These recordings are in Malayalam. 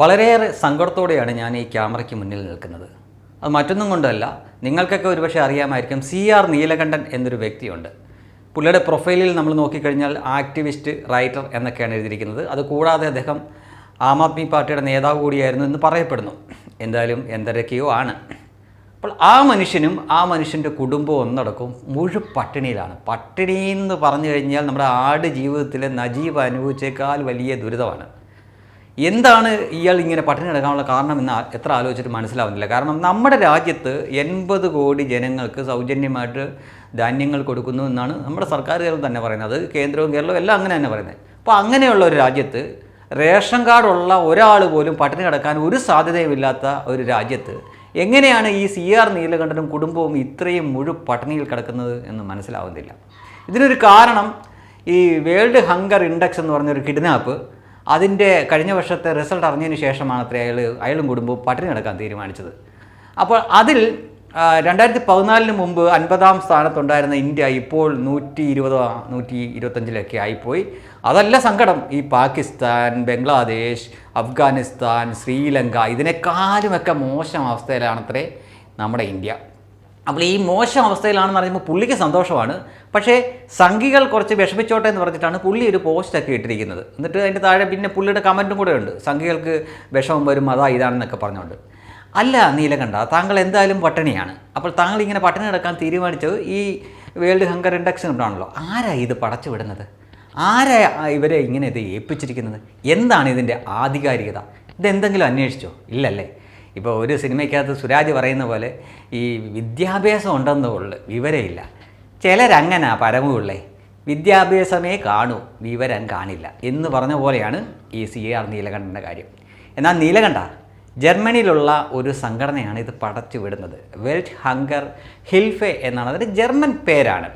വളരെയേറെ സങ്കടത്തോടെയാണ് ഞാൻ ഈ ക്യാമറയ്ക്ക് മുന്നിൽ നിൽക്കുന്നത്. അത് മറ്റൊന്നും കൊണ്ടല്ല, നിങ്ങൾക്കൊക്കെ ഒരുപക്ഷെ അറിയാമായിരിക്കും, CR നീലകണ്ഠൻ എന്നൊരു വ്യക്തിയുണ്ട്. പുള്ളിയുടെ പ്രൊഫൈലിൽ നമ്മൾ നോക്കിക്കഴിഞ്ഞാൽ ആക്ടിവിസ്റ്റ്, റൈറ്റർ എന്നൊക്കെയാണ് എഴുതിയിരിക്കുന്നത്. അതുകൂടാതെ അദ്ദേഹം ആം ആദ്മി പാർട്ടിയുടെ നേതാവ് കൂടിയായിരുന്നു എന്ന് പറയപ്പെടുന്നു. എന്തായാലും എന്തൊക്കെയോ ആണ്. അപ്പോൾ ആ മനുഷ്യൻ്റെ കുടുംബവും ഒന്നടക്കം പട്ടിണിയിലാണ്. പട്ടിണി എന്ന് പറഞ്ഞു കഴിഞ്ഞാൽ നമ്മുടെ ആട് ജീവിതത്തിലെ നജീബ് അനുഭവിച്ചേക്കാൾ വലിയ ദുരിതമാണ്. എന്താണ് ഇയാൾ ഇങ്ങനെ പട്ടിണി കിടക്കാനുള്ള കാരണം എന്ന് എത്ര ആലോചിച്ചിട്ട് മനസ്സിലാവുന്നില്ല. കാരണം നമ്മുടെ രാജ്യത്ത് 80 കോടി ജനങ്ങൾക്ക് സൗജന്യമായിട്ട് ധാന്യങ്ങൾ കൊടുക്കുന്നു എന്നാണ് നമ്മുടെ സർക്കാരുകൾ തന്നെ പറയുന്നത്. കേന്ദ്രവും കേരളവും എല്ലാം അങ്ങനെ തന്നെ പറയുന്നത്. അപ്പോൾ അങ്ങനെയുള്ള ഒരു രാജ്യത്ത് റേഷൻ കാർഡുള്ള ഒരാൾ പോലും പട്ടിണി കിടക്കാൻ ഒരു സാധ്യതയുമില്ലാത്ത ഒരു രാജ്യത്ത് എങ്ങനെയാണ് ഈ CR നീലകണ്ഠനും കുടുംബവും ഇത്രയും പട്ടിണിയിൽ കിടക്കുന്നത് എന്ന് മനസ്സിലാവുന്നില്ല. ഇതിനൊരു കാരണം ഈ വേൾഡ് ഹങ്കർ ഇൻഡെക്സ് എന്ന് പറഞ്ഞൊരു കിഡ്നാപ്പ്, അതിൻ്റെ കഴിഞ്ഞ വർഷത്തെ റിസൾട്ട് അറിഞ്ഞതിന് ശേഷമാണ് അയാളും കുടുംബവും പട്ടിണി കിടക്കാൻ തീരുമാനിച്ചത്. അപ്പോൾ അതിൽ 2014 മുമ്പ് 50ാം സ്ഥാനത്തുണ്ടായിരുന്ന ഇന്ത്യ ഇപ്പോൾ 120, 125 ആയിപ്പോയി. അതല്ല സങ്കടം, ഈ പാകിസ്ഥാൻ, ബംഗ്ലാദേശ്, അഫ്ഗാനിസ്ഥാൻ, ശ്രീലങ്ക ഇതിനേക്കാളുമൊക്കെ മോശം അവസ്ഥയിലാണത്രേ നമ്മുടെ ഇന്ത്യ. അപ്പോൾ ഈ മോശം അവസ്ഥയിലാണെന്ന് പറയുമ്പോൾ പുള്ളിക്ക് സന്തോഷമാണ്. പക്ഷേ സംഘികൾ കുറച്ച് വിഷമിച്ചോട്ടെ എന്ന് പറഞ്ഞിട്ടാണ് പുള്ളി ഒരു പോസ്റ്റൊക്കെ ഇട്ടിരിക്കുന്നത്. എന്നിട്ട് അതിൻ്റെ താഴെ പിന്നെ പുള്ളിയുടെ കമൻറ്റും കൂടെ ഉണ്ട്, സംഘികൾക്ക് വിഷമം വരും അതാ ഇതാണെന്നൊക്കെ പറഞ്ഞുകൊണ്ട്. അല്ല നീലകണ്ഠ, താങ്കൾ എന്തായാലും പട്ടിണിയാണ്. അപ്പോൾ താങ്കൾ ഇങ്ങനെ പട്ടിണി കിടക്കാൻ തീരുമാനിച്ചത് ഈ വേൾഡ് ഹങ്കർ ഇൻഡെക്സ് കൊണ്ടാണല്ലോ. ആരാ ഇത് പടച്ചു വിടുന്നത്? ആരാ ഇവരെ ഇങ്ങനെ ഇത് ഏൽപ്പിച്ചിരിക്കുന്നത്? എന്താണ് ഇതിൻ്റെ ആധികാരികത? ഇതെന്തെങ്കിലും അന്വേഷിച്ചോ? ഇല്ലല്ലേ. ഇപ്പോൾ ഒരു സിനിമയ്ക്കകത്ത് സുരാജ് പറയുന്ന പോലെ ഈ വിദ്യാഭ്യാസം ഉണ്ടെന്നുള്ളു, വിവരമില്ല. ചിലരങ്ങനെ പരമുള്ളേ, വിദ്യാഭ്യാസമേ കാണൂ, വിവരം കാണില്ല എന്ന് പറഞ്ഞ പോലെയാണ് ഈ CR നീലകണ്ഠൻ്റെ കാര്യം. എന്നാൽ നീലകണ്ഠ, ജർമ്മനിയിലുള്ള ഒരു സംഘടനയാണ് ഇത് പടച്ചു വിടുന്നത്. വേൾഡ് ഹങ്കർ ഹിൽഫെ എന്നാണ് അതിൻ്റെ ജർമ്മൻ പേരാണ്.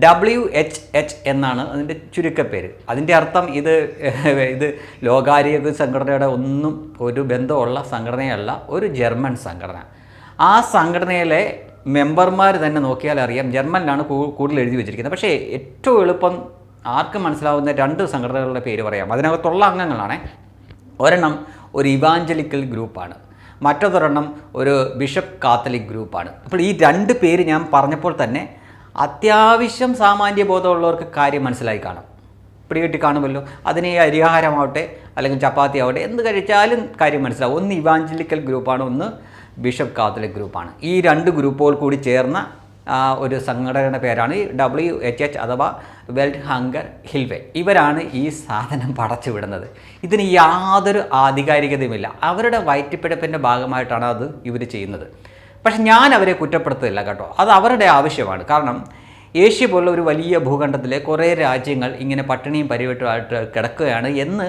WHH എന്നാണ് അതിൻ്റെ ചുരുക്കപ്പേര്. അതിൻ്റെ അർത്ഥം ഇത് ലോകാരോഗ്യ സംഘടനയുടെ ഒന്നും ഒരു ബന്ധമുള്ള സംഘടനയല്ല, ഒരു ജർമ്മൻ സംഘടന. ആ സംഘടനയിലെ മെമ്പർമാർ തന്നെ നോക്കിയാൽ അറിയാം, ജർമ്മനിലാണ് കൂടുതൽ എഴുതി വെച്ചിരിക്കുന്നത്. പക്ഷേ ഏറ്റവും എളുപ്പം ആർക്കും മനസ്സിലാവുന്ന 2 സംഘടനകളുടെ പേര് പറയാം. അതിനകത്തുള്ള അംഗങ്ങളാണ്. ഒരെണ്ണം ഒരു ഇവാഞ്ചലിക്കൽ ഗ്രൂപ്പാണ്, മറ്റൊരെണ്ണം ഒരു ബിഷപ്പ് കാത്തലിക് ഗ്രൂപ്പാണ്. അപ്പോൾ ഈ 2 പേര് ഞാൻ പറഞ്ഞപ്പോൾ തന്നെ അത്യാവശ്യം സാമാന്യ ബോധമുള്ളവർക്ക് കാര്യം മനസ്സിലായി കാണും, പിടികിട്ടി കാണുമല്ലോ. അതിന് അരിയാഹാരമാവട്ടെ അല്ലെങ്കിൽ ചപ്പാത്തി ആവട്ടെ എന്ത് കഴിച്ചാലും കാര്യം മനസ്സിലാവും. ഒന്ന് ഇവാഞ്ചലിക്കൽ ഗ്രൂപ്പാണ്, ഒന്ന് ബിഷപ്പ് കാത്തലിക് ഗ്രൂപ്പാണ്. ഈ 2 ഗ്രൂപ്പുകൾ കൂടി ചേർന്ന ഒരു സംഘടനയുടെ പേരാണ് WHH അഥവാ വേൾഡ് ഹങ്കർ ഹിൽഫെ. ഇവരാണ് ഈ സാധനം പടച്ചു വിടുന്നത്. ഇതിന് യാതൊരു ആധികാരികതയുമില്ല. അവരുടെ വയറ്റിപ്പിഴപ്പിൻ്റെ ഭാഗമായിട്ടാണ് ഇവർ ചെയ്യുന്നത്. പക്ഷെ ഞാൻ അവരെ കുറ്റപ്പെടുത്തില്ല കേട്ടോ, അത് അവരുടെ ആവശ്യമാണ്. കാരണം ഏഷ്യ പോലുള്ള ഒരു വലിയ ഭൂഖണ്ഡത്തിലെ കുറേ രാജ്യങ്ങൾ ഇങ്ങനെ പട്ടിണിയും പരിവട്ടമായിട്ട് കിടക്കുകയാണ് എന്ന്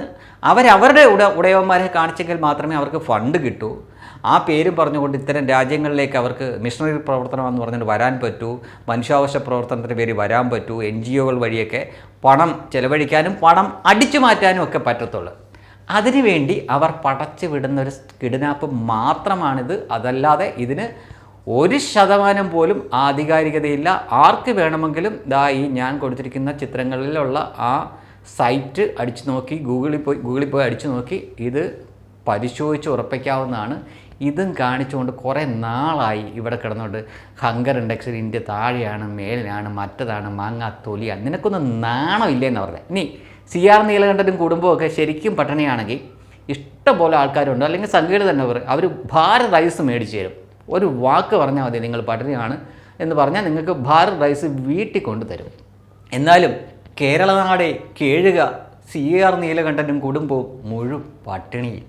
അവരവരുടെ ഉടയവന്മാരെ കാണിച്ചെങ്കിൽ മാത്രമേ അവർക്ക് ഫണ്ട് കിട്ടൂ. ആ പേരും പറഞ്ഞുകൊണ്ട് ഇത്തരം രാജ്യങ്ങളിലേക്ക് അവർക്ക് മിഷണറി പ്രവർത്തനമെന്ന് പറഞ്ഞുകൊണ്ട് വരാൻ പറ്റൂ, മനുഷ്യാവകാശ പ്രവർത്തനത്തിൻ്റെ പേര് വരാൻ പറ്റൂ, NGOകൾ വഴിയൊക്കെ പണം ചെലവഴിക്കാനും പണം അടിച്ചു മാറ്റാനും ഒക്കെ പറ്റത്തുള്ളൂ. അതിനുവേണ്ടി അവർ പടച്ചു വിടുന്നൊരു കിഡ്നാപ്പ് മാത്രമാണിത്. അതല്ലാതെ ഇതിന് 1% പോലും ആധികാരികതയില്ല. ആർക്ക് വേണമെങ്കിലും ഈ ഞാൻ കൊടുത്തിരിക്കുന്ന ചിത്രങ്ങളിലുള്ള ആ സൈറ്റ് അടിച്ചു നോക്കി, ഗൂഗിളിൽ പോയി അടിച്ചു നോക്കി ഇത് പരിശോധിച്ച് ഉറപ്പിക്കാവുന്നതാണ്. ഇതും കാണിച്ചുകൊണ്ട് കുറേ നാളായി ഇവിടെ കിടന്നുകൊണ്ട് ഹങ്കർ ഇൻഡെക്സിൽ ഇന്ത്യ താഴെയാണ്, മേലിലാണ്, മറ്റതാണ്, മാങ്ങാ തൊലിയാണ്. നിനക്കൊന്നും നാണമില്ലെന്ന് പറഞ്ഞത്. ഇനി CR നീലകണ്ഠനും കുടുംബമൊക്കെ ശരിക്കും പട്ടിണിയാണെങ്കിൽ ഇഷ്ടംപോലെ ആൾക്കാരുണ്ട്, അല്ലെങ്കിൽ സംഘടന തന്നെ പറയും, അവർ ഭാരത് റൈസ് മേടിച്ച് തരും. ഒരു വാക്ക് പറഞ്ഞാൽ മതി, നിങ്ങൾ പട്ടിണിയാണ് എന്ന് പറഞ്ഞാൽ നിങ്ങൾക്ക് ഭാരത് റൈസ് വീട്ടിൽ കൊണ്ട് തരും. എന്നാലും കേരളനാടെ കേഴുക CR നീലകണ്ഠനും കുടുംബവും പട്ടിണിയിൽ.